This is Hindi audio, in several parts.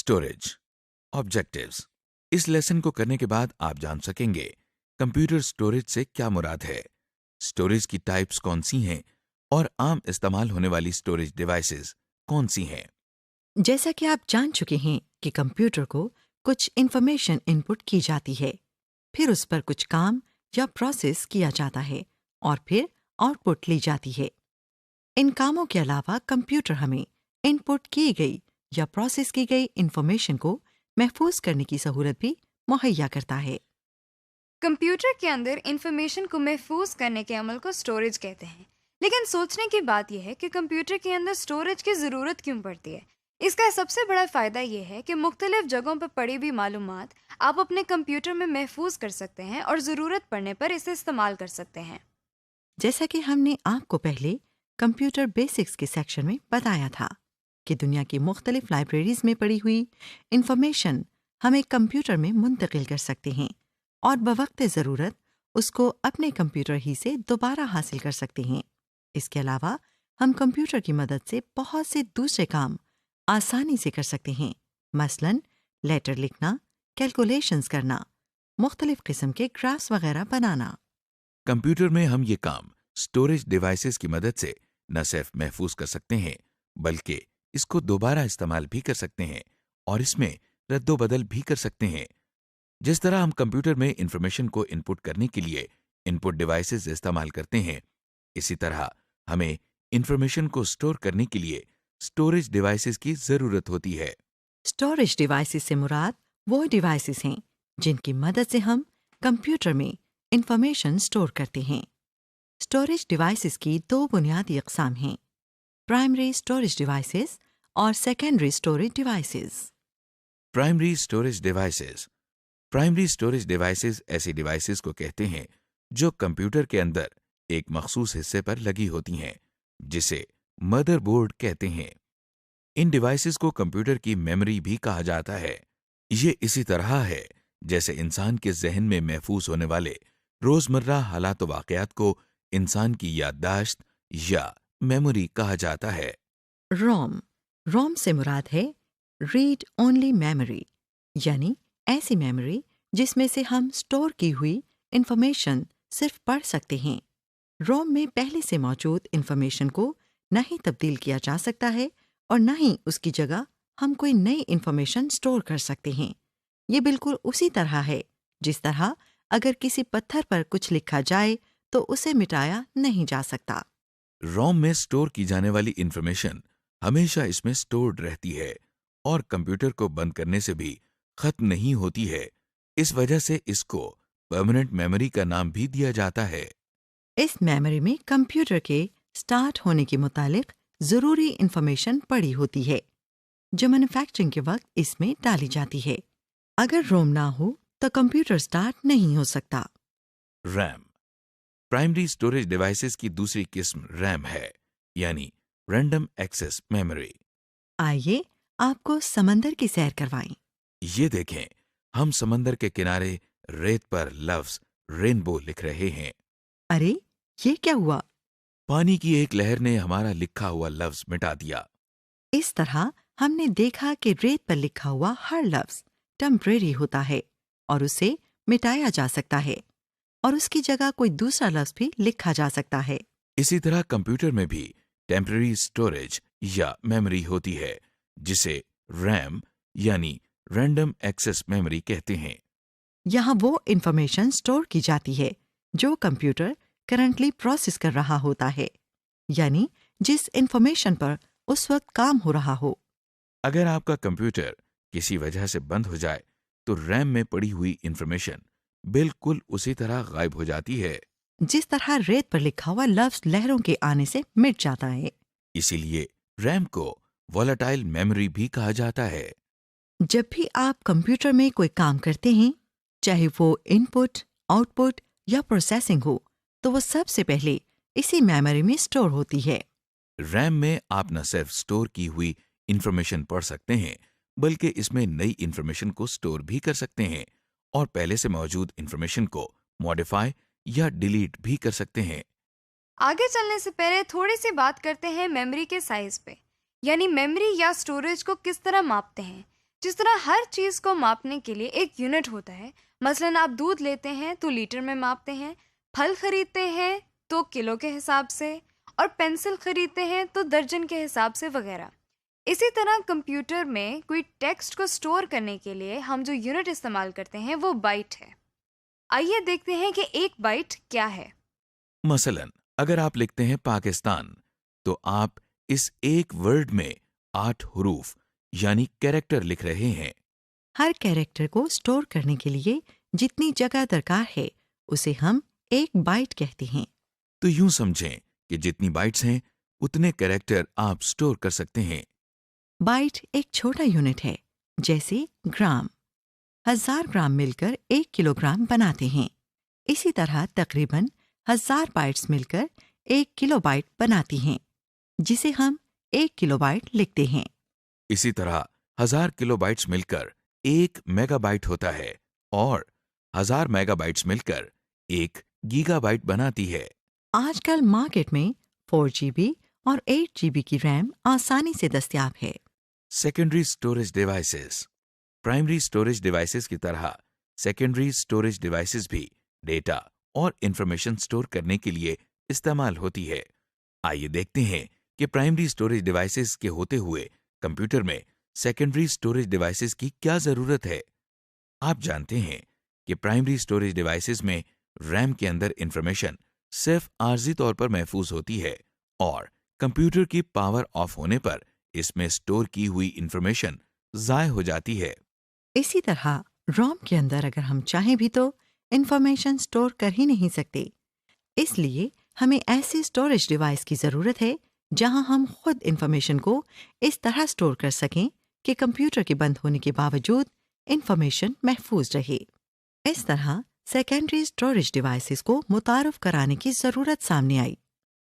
Storage objectives. इस लेसन को करने के बाद आप जान सकेंगे कंप्यूटर स्टोरेज से क्या मुराद है, स्टोरेज की टाइप्स कौन सी हैं और आम इस्तेमाल होने वाली स्टोरेज डिवाइसेस कौन सी हैं। जैसा कि आप जान चुके हैं कि कंप्यूटर को कुछ इंफॉर्मेशन इनपुट की जाती है, फिर उस पर कुछ काम या प्रोसेस किया जाता है और फिर आउटपुट ली जाती है। इन कामों के अलावा कंप्यूटर हमें इनपुट की गई या प्रोसेस की गई इंफॉर्मेशन को महफूज करने की सहूलत भी मुहैया करता है। कंप्यूटर के अंदर इंफॉर्मेशन को महफूज करने के अमल को स्टोरेज कहते हैं। लेकिन सोचने की बात यह है कि कंप्यूटर के अंदर स्टोरेज की ज़रूरत क्यों पड़ती है। इसका सबसे बड़ा फ़ायदा यह है कि मुख्तलिफ जगहों पर पड़ी हुई मालूमात आप अपने कंप्यूटर में महफूज कर सकते हैं और ज़रूरत पड़ने पर इसे इस्तेमाल कर सकते हैं। जैसा कि हमने आपको पहले कंप्यूटर बेसिक्स के सेक्शन में बताया था कि दुनिया की मुख्तलिफ लाइब्रेरीज में पड़ी हुई इंफॉर्मेशन हम एक कंप्यूटर में मुंतकिल कर सकते हैं और बवक्त ज़रूरत उसको अपने कंप्यूटर ही से दोबारा हासिल कर सकते हैं। इसके अलावा हम कंप्यूटर की मदद से बहुत से दूसरे काम आसानी से कर सकते हैं, मसलन लेटर लिखना, कैलकुलेशंस करना, मुख्तलिफ किस्म के ग्राफ्स वगैरह बनाना। कंप्यूटर में हम ये काम स्टोरेज डिवाइसेस की मदद से न सिर्फ महफूज कर सकते हैं बल्कि इसको दोबारा इस्तेमाल भी कर सकते हैं और इसमें रद्दोबदल भी कर सकते हैं। जिस तरह हम कंप्यूटर में इंफॉर्मेशन को इनपुट करने के लिए इनपुट डिवाइसेस इस्तेमाल करते हैं, इसी तरह हमें इंफॉर्मेशन को स्टोर करने के लिए स्टोरेज डिवाइसेस की जरूरत होती है। स्टोरेज डिवाइसेस से मुराद वो डिवाइसेस हैं जिनकी मदद से हम कंप्यूटर में इंफॉर्मेशन स्टोर करते हैं। स्टोरेज डिवाइसेस की दो बुनियादी अक़साम हैं, प्राइमरी स्टोरेज डिवाइसेस और secondary storage devices. Primary storage devices. Primary storage devices ऐसी डिवाइसेस को कहते हैं जो कंप्यूटर के अंदर एक मखसूस हिस्से पर लगी होती हैं, जिसे मदरबोर्ड कहते हैं। इन डिवाइसेस को कंप्यूटर की मेमोरी भी कहा जाता है। ये इसी तरह है जैसे इंसान के जहन में महफूज होने वाले रोजमर्रा हालात व वाक़यात को इंसान की याददाश्त या मेमोरी कहा जाता है। रोम रोम से मुराद है रीड ओनली मेमोरी, यानी ऐसी मेमोरी जिसमें से हम स्टोर की हुई इंफॉर्मेशन सिर्फ पढ़ सकते हैं। रोम में पहले से मौजूद इंफॉर्मेशन को न ही तब्दील किया जा सकता है और न ही उसकी जगह हम कोई नई इंफॉर्मेशन स्टोर कर सकते हैं। ये बिल्कुल उसी तरह है जिस तरह अगर किसी पत्थर पर कुछ लिखा जाए तो उसे मिटाया नहीं जा सकता। रोम में स्टोर की जाने वाली इंफॉर्मेशन हमेशा इसमें स्टोर्ड रहती है और कंप्यूटर को बंद करने से भी खत्म नहीं होती है। इस वजह से इसको परमानेंट मेमोरी का नाम भी दिया जाता है। इस मेमोरी में कंप्यूटर के स्टार्ट होने के मुतालिक ज़रूरी इंफॉर्मेशन पड़ी होती है जो मैन्युफैक्चरिंग के वक्त इसमें डाली जाती है। अगर रोम ना हो तो कंप्यूटर स्टार्ट नहीं हो सकता। रैम। प्राइमरी स्टोरेज डिवाइसेस की दूसरी किस्म रैम है, यानी रैंडम एक्सेस मेमोरी। आइए आपको समंदर की सैर करवाएं। ये देखें, हम समंदर के किनारे रेत पर लफ्ज रेनबो लिख रहे हैं। अरे ये क्या हुआ? पानी की एक लहर ने हमारा लिखा हुआ लफ्ज मिटा दिया। इस तरह हमने देखा कि रेत पर लिखा हुआ हर लफ्ज टेम्परेरी होता है और उसे मिटाया जा सकता है और उसकी जगह कोई दूसरा लफ्ज भी लिखा जा सकता है। इसी तरह कंप्यूटर में भी टेम्पररी स्टोरेज या मेमोरी होती है, जिसे रैम यानी रैंडम एक्सेस मेमोरी कहते हैं। यहाँ वो इंफॉर्मेशन स्टोर की जाती है जो कंप्यूटर करंटली प्रोसेस कर रहा होता है, यानी जिस इंफॉर्मेशन पर उस वक्त काम हो रहा हो। अगर आपका कंप्यूटर किसी वजह से बंद हो जाए तो रैम में पड़ी हुई इंफॉर्मेशन बिल्कुल उसी तरह गायब हो जाती है, जिस तरह रेत पर लिखा हुआ लफ्ज लहरों के आने से मिट जाता है। इसीलिए रैम को वॉलेटाइल मेमोरी भी कहा जाता है। जब भी आप कंप्यूटर में कोई काम करते हैं, चाहे वो इनपुट, आउटपुट या प्रोसेसिंग हो, तो वो सबसे पहले इसी मेमोरी में स्टोर होती है। रैम में आप न सिर्फ स्टोर की हुई इंफॉर्मेशन पढ़ सकते हैं बल्कि इसमें नई इंफॉर्मेशन को स्टोर भी कर सकते हैं और पहले से मौजूद इंफॉर्मेशन को मॉडिफाई या डिलीट भी कर सकते हैं। आगे चलने से पहले थोड़ी सी बात करते हैं मेमोरी के साइज पे, यानी मेमोरी या स्टोरेज को किस तरह मापते हैं। जिस तरह हर चीज़ को मापने के लिए एक यूनिट होता है, मसलन आप दूध लेते हैं तो लीटर में मापते हैं, फल खरीदते हैं तो किलो के हिसाब से, और पेंसिल खरीदते हैं तो दर्जन के हिसाब से वगैरह। इसी तरह कंप्यूटर में कोई टेक्स्ट को स्टोर करने के लिए हम जो यूनिट इस्तेमाल करते हैं वो बाइट है। आइए देखते हैं कि एक बाइट क्या है। मसलन अगर आप लिखते हैं पाकिस्तान, तो आप इस एक वर्ड में 8 हुरूफ यानी कैरेक्टर लिख रहे हैं। हर कैरेक्टर को स्टोर करने के लिए जितनी जगह दरकार है उसे हम एक बाइट कहते हैं। तो यूं समझें कि जितनी बाइट्स हैं उतने कैरेक्टर आप स्टोर कर सकते हैं। बाइट एक छोटा यूनिट है, जैसे ग्राम। 1000 ग्राम मिलकर 1 किलोग्राम बनाते हैं। इसी तरह तकरीबन 1000 बाइट्स मिलकर 1 किलोबाइट बनाती हैं, जिसे हम 1 किलोबाइट लिखते हैं। इसी तरह 1000 किलोबाइट्स मिलकर 1 मेगाबाइट होता है और 1000 मेगाबाइट्स मिलकर 1 गीगाबाइट बनाती है। आजकल मार्केट में 4GB और 8GB की रैम आसानी से दस्तयाब है। Secondary storage devices. Primary storage devices की तरह सेकेंडरी स्टोरेज डिवाइसेस भी डेटा और इंफॉर्मेशन स्टोर करने के लिए इस्तेमाल होती है। आइए देखते हैं कि प्राइमरी स्टोरेज डिवाइसेस के होते हुए कंप्यूटर में सेकेंडरी स्टोरेज डिवाइसेस की क्या जरूरत है। आप जानते हैं कि प्राइमरी स्टोरेज डिवाइसेस में रैम के अंदर इंफॉर्मेशन सिर्फ आर्जी तौर पर महफूज होती है और कंप्यूटर की पावर ऑफ होने पर इसमें स्टोर की हुई इंफॉर्मेशन ज़ाय हो जाती है। इसी तरह रोम के अंदर अगर हम चाहें भी तो इंफॉर्मेशन स्टोर कर ही नहीं सकते। इसलिए हमें ऐसे स्टोरेज डिवाइस की ज़रूरत है जहां हम खुद इंफॉर्मेशन को इस तरह स्टोर कर सकें कि कंप्यूटर के बंद होने के बावजूद इंफॉर्मेशन महफूज रहे। इस तरह सेकेंडरी स्टोरेज डिवाइसेस को मुतारफ कराने की ज़रूरत सामने आई।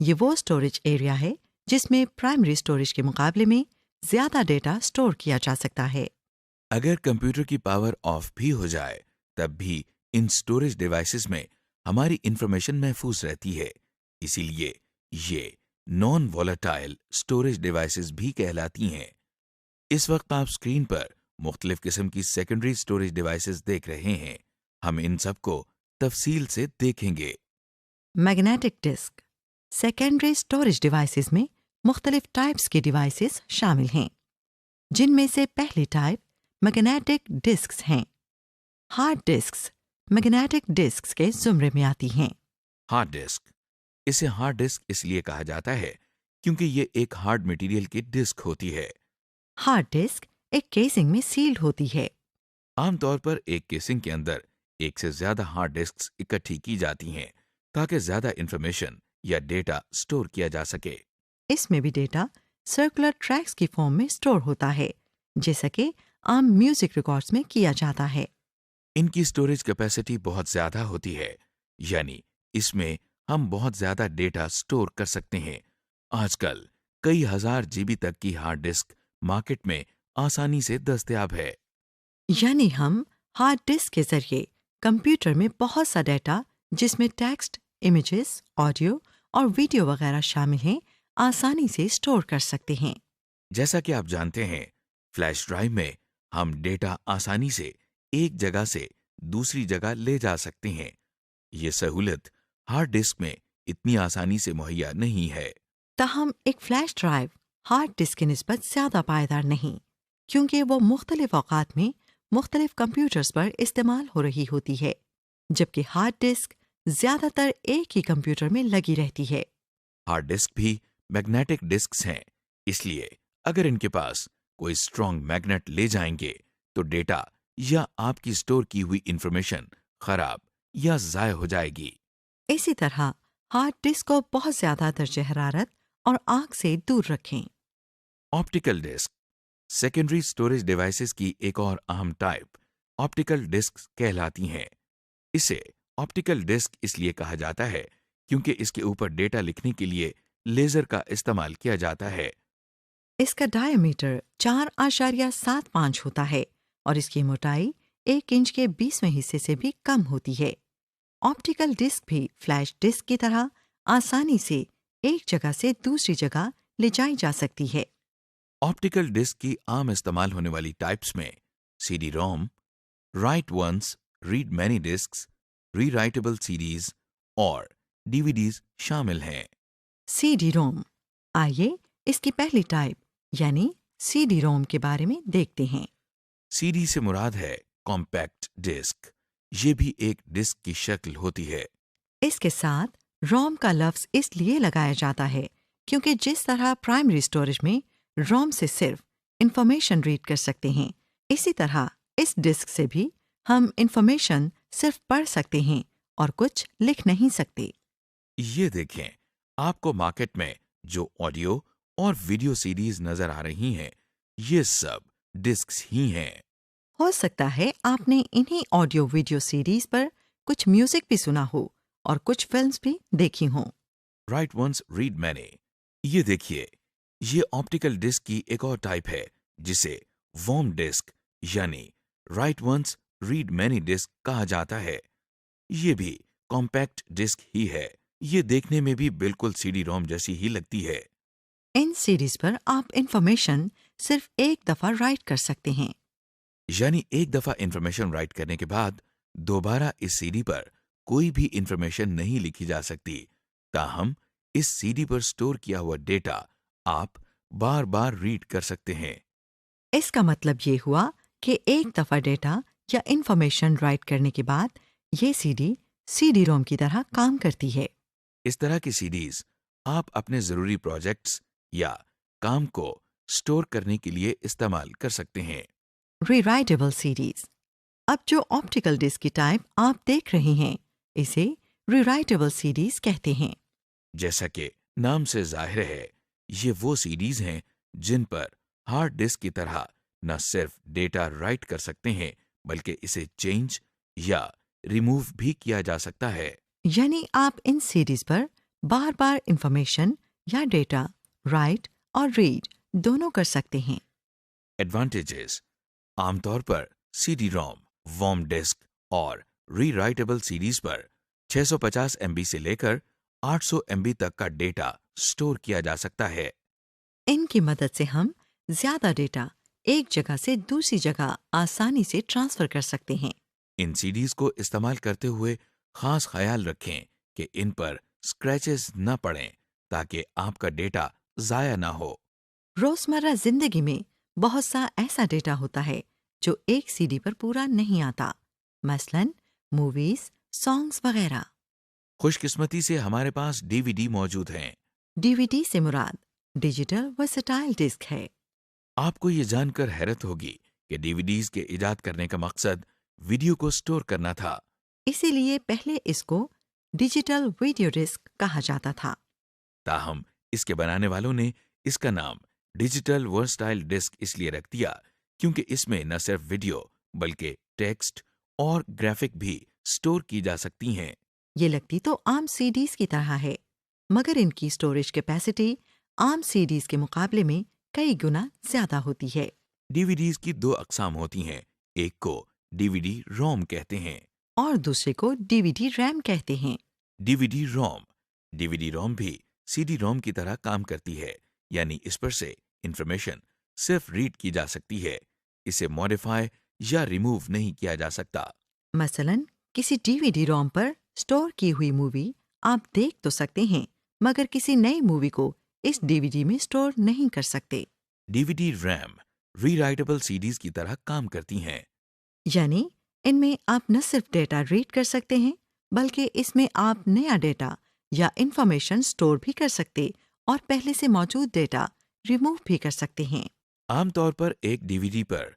ये वो स्टोरेज एरिया है जिसमें प्राइमरी स्टोरेज के मुकाबले में ज़्यादा डेटा स्टोर किया जा सकता है। अगर कंप्यूटर की पावर ऑफ भी हो जाए तब भी इन स्टोरेज डिवाइसेस में हमारी इंफॉर्मेशन महफूज रहती है। इसीलिए ये नॉन वॉलेटाइल स्टोरेज डिवाइसेस भी कहलाती हैं। इस वक्त आप स्क्रीन पर मुख्तलिफ किस्म की सेकेंडरी स्टोरेज डिवाइसेस देख रहे हैं। हम इन सब को तफसील से देखेंगे। Magnetic disk. Secondary storage devices में मुख्तलिफ टाइप्स के डिवाइसेस शामिल हैं, जिनमें से पहली टाइप मैग्नेटिक डिस्क्स हैं। हार्ड डिस्क्स मैग्नेटिक डिस्क्स के जुमरे में आती हैं। हार्ड डिस्क, इसे हार्ड डिस्क इसलिए कहा जाता है क्योंकि ये एक हार्ड मटेरियल की डिस्क होती है। हार्ड डिस्क एक केसिंग में सील्ड होती है। आमतौर पर एक केसिंग के अंदर एक से ज्यादा हार्ड डिस्क्स इकट्ठी की जाती हैं ताकि ज्यादा इंफॉर्मेशन या डेटा स्टोर किया जा सके। इसमें भी डेटा सर्कुलर ट्रैक्स की फॉर्म में स्टोर होता है, जैसा कि आम म्यूजिक रिकॉर्ड्स में किया जाता है। इनकी स्टोरेज कैपेसिटी बहुत ज्यादा होती है, यानी इसमें हम बहुत ज्यादा डेटा स्टोर कर सकते हैं। आजकल कई हजार जीबी तक की हार्ड डिस्क मार्केट में आसानी से दस्तयाब है। यानी हम हार्ड डिस्क के जरिए कंप्यूटर में बहुत सा डेटा, जिसमें टेक्स्ट, इमेजेस, ऑडियो और वीडियो वगैरह शामिल हैं, आसानी से स्टोर कर सकते हैं। जैसा कि आप जानते हैं, फ्लैश ड्राइव में हम डेटा आसानी से एक जगह से दूसरी जगह ले जा सकते हैं। ये सहूलत हार्ड डिस्क में इतनी आसानी से मुहैया नहीं है। ताहम एक फ्लैश ड्राइव हार्ड डिस्क की निस्बत ज़्यादा पायदार नहीं, क्योंकि वो मुख्तलिफ औकात में मुख्तलिफ कंप्यूटर्स पर इस्तेमाल हो रही होती है, जबकि हार्ड डिस्क ज़्यादातर एक ही कंप्यूटर में लगी रहती है। हार्ड डिस्क भी मैग्नेटिक डिस्क्स हैं, इसलिए अगर इनके पास कोई स्ट्रॉन्ग मैग्नेट ले जाएंगे तो डेटा या आपकी स्टोर की हुई इंफॉर्मेशन खराब या ज़ाय हो जाएगी। इसी तरह हार्ड डिस्क को बहुत ज़्यादा दर्जे हरारत और आग से दूर रखें। Optical disk secondary storage devices की एक और अहम टाइप ऑप्टिकल डिस्क कहलाती हैं। इसे ऑप्टिकल डिस्क इसलिए कहा जाता है क्योंकि इसके ऊपर डेटा लिखने के लिए लेजर का इस्तेमाल किया जाता है। इसका डायमीटर 4.75 होता है और इसकी मोटाई 1 इंच के 20वें हिस्से से भी कम होती है। ऑप्टिकल डिस्क भी फ्लैश डिस्क की तरह आसानी से एक जगह से दूसरी जगह ले जाई जा सकती है। ऑप्टिकल डिस्क की आम इस्तेमाल होने वाली टाइप्स में CD-ROM, write once, read many discs, rewritable CDs और DVDs शामिल हैं। CD-ROM। आइए इसकी पहली टाइप यानी CD-ROM के बारे में देखते हैं। CD से मुराद है कॉम्पैक्ट डिस्क। ये भी एक डिस्क की शक्ल होती है। इसके साथ रोम का लफ्ज इसलिए लगाया जाता है क्योंकि जिस तरह प्राइमरी स्टोरेज में रोम से सिर्फ इंफॉर्मेशन रीड कर सकते हैं, इसी तरह इस डिस्क से भी हम इंफॉर्मेशन सिर्फ पढ़ सकते हैं और कुछ लिख नहीं सकते। ये देखें, आपको मार्केट में जो ऑडियो और वीडियो सीडीज नजर आ रही हैं, ये सब डिस्क्स ही हैं। हो सकता है आपने इन्हीं ऑडियो वीडियो सीरीज पर कुछ म्यूजिक भी सुना हो और कुछ फिल्म्स भी देखी हों। Write once read many. ये देखिए, ये ऑप्टिकल डिस्क की एक और टाइप है जिसे वॉर्म डिस्क यानी write once read many disk कहा जाता है। ये भी कॉम्पैक्ट डिस्क ही है। ये देखने में भी बिल्कुल CD-ROM जैसी ही लगती है। इन सीरीज पर आप इंफॉर्मेशन सिर्फ एक दफा राइट कर सकते हैं, यानी एक दफा इंफॉर्मेशन राइट करने के बाद दोबारा इस CD पर कोई भी इंफॉर्मेशन नहीं लिखी जा सकती। ताहम इस CD पर स्टोर किया हुआ डेटा आप बार बार रीड कर सकते हैं। इसका मतलब ये हुआ कि एक दफा डेटा या इंफॉर्मेशन राइट करने के बाद ये CD-ROM की तरह काम करती है। इस तरह की CDs आप अपने जरूरी प्रोजेक्ट्स या काम को स्टोर करने के लिए इस्तेमाल कर सकते हैं। Rewritable series. अब जो ऑप्टिकल डिस्क की टाइप आप देख रहे हैं, इसे रीराइटेबल सीरीज कहते हैं। जैसा कि नाम से जाहिर है, ये वो CDs हैं जिन पर हार्ड डिस्क की तरह न सिर्फ डेटा राइट कर सकते हैं बल्कि इसे चेंज या रिमूव भी किया जा सकता है। यानी आप इन सीरीज पर बार बार इंफॉर्मेशन या डेटा राइट और रीड दोनों कर सकते हैं। एडवांटेजेस। आमतौर पर CD-ROM, वॉर्म डिस्क और रीराइटेबल CDs पर 650 MB से लेकर 800 MB तक का डेटा स्टोर किया जा सकता है। इनकी मदद से हम ज्यादा डेटा एक जगह से दूसरी जगह आसानी से ट्रांसफर कर सकते हैं। इन CDs को इस्तेमाल करते हुए खास ख्याल रखें कि इन पर स्क्रैचेस न पड़ें ताकि आपका डेटा जाया ना हो। रोजमर्रा जिंदगी में बहुत सा ऐसा डेटा होता है जो एक CD पर पूरा नहीं आता, मसलन मूवीज, सॉन्ग्स वगैरह। खुशकिस्मती से हमारे पास DVD मौजूद हैं। DVD से मुराद डिजिटल वर्सेटाइल डिस्क है। आपको ये जानकर हैरत होगी कि DVDs के इजाद करने का मकसद वीडियो को स्टोर करना था। इसीलिए पहले इसको डिजिटल वीडियो डिस्क कहा जाता था। ताहम इसके बनाने वालों ने इसका नाम डिजिटल वर्सटाइल डिस्क इसलिए रख दिया क्योंकि इसमें न सिर्फ वीडियो बल्कि टेक्स्ट और ग्राफिक भी स्टोर की जा सकती हैं। ये लगती तो आम CDs की तरह है, मगर इनकी स्टोरेज कैपेसिटी आम CDs के मुकाबले में कई गुना ज्यादा होती है। DVDs की दो अकसाम होती हैं। एक को DVD-ROM कहते हैं और दूसरे को DVD RAM कहते हैं। DVD-ROM। DVD-ROM भी CD-ROM की तरह काम करती है, यानी इस पर से इंफॉर्मेशन सिर्फ रीड की जा सकती है। इसे मॉडिफाई या रिमूव नहीं किया जा सकता। मसलन किसी DVD-ROM पर स्टोर की हुई मूवी आप देख तो सकते हैं, मगर किसी नई मूवी को इस DVD में स्टोर नहीं कर सकते। DVD-RAM रीराइटेबल CDs की तरह काम करती हैं। यानी इनमें आप न सिर्फ डेटा रीड कर सकते हैं, बल्कि इसमें आप नया डेटा या इंफॉर्मेशन स्टोर भी कर सकते और पहले से मौजूद डेटा रिमूव भी कर सकते हैं। आमतौर पर एक DVD पर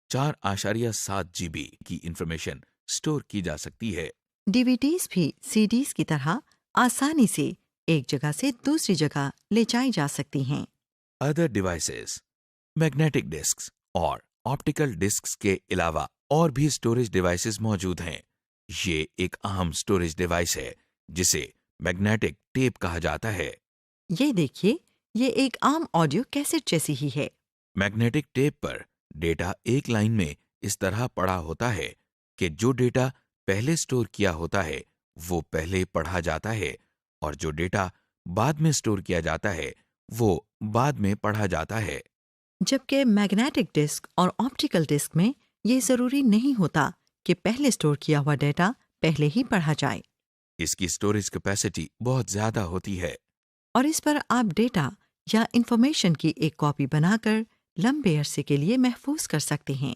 4.7 GB की इंफॉर्मेशन स्टोर की जा सकती है। DVDs भी CDs की तरह आसानी से एक जगह से दूसरी जगह ले जाई जा सकती हैं। Other devices. मैग्नेटिक डिस्क्स और ऑप्टिकल डिस्क्स के अलावा और भी स्टोरेज डिवाइसेस मौजूद हैं। ये एक अहम स्टोरेज डिवाइस है जिसे मैग्नेटिक टेप कहा जाता है। ये देखिए, ये एक आम ऑडियो कैसेट जैसी ही है। मैग्नेटिक टेप पर डेटा एक लाइन में इस तरह पड़ा होता है कि जो डेटा पहले स्टोर किया होता है वो पहले पढ़ा जाता है और जो डेटा बाद में स्टोर किया जाता है वो बाद में पढ़ा जाता है। जबकि मैग्नेटिक डिस्क और ऑप्टिकल डिस्क में ये ज़रूरी नहीं होता कि पहले स्टोर किया हुआ डेटा पहले ही पढ़ा जाए, इसकी स्टोरेज कैपेसिटी बहुत ज्यादा होती है। और इस पर आप डेटा या इंफॉर्मेशन की एक कॉपी बनाकर लंबे अरसे के लिए महफूज कर सकते हैं।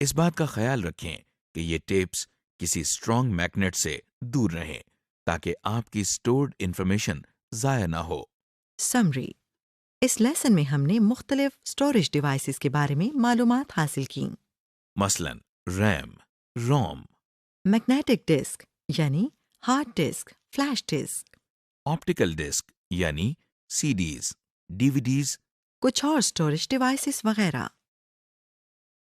इस बात का ख्याल रखें कि ये टेप्स किसी स्ट्रॉन्ग मैग्नेट से दूर रहें ताकि आपकी स्टोर्ड इंफॉर्मेशन जाया ना हो। समरी: इस लेसन में हमने मुख्तलिफ स्टोरेज डिवाइसेस के बारे में मालूमात हासिल की। मसलन रैम, रोम, मैग्नेटिक डिस्क यानी hard disk, flash disk, optical disk यानी सीडीज, डीवीडीज, कुछ और स्टोरेज डिवाइसेस वगैरह।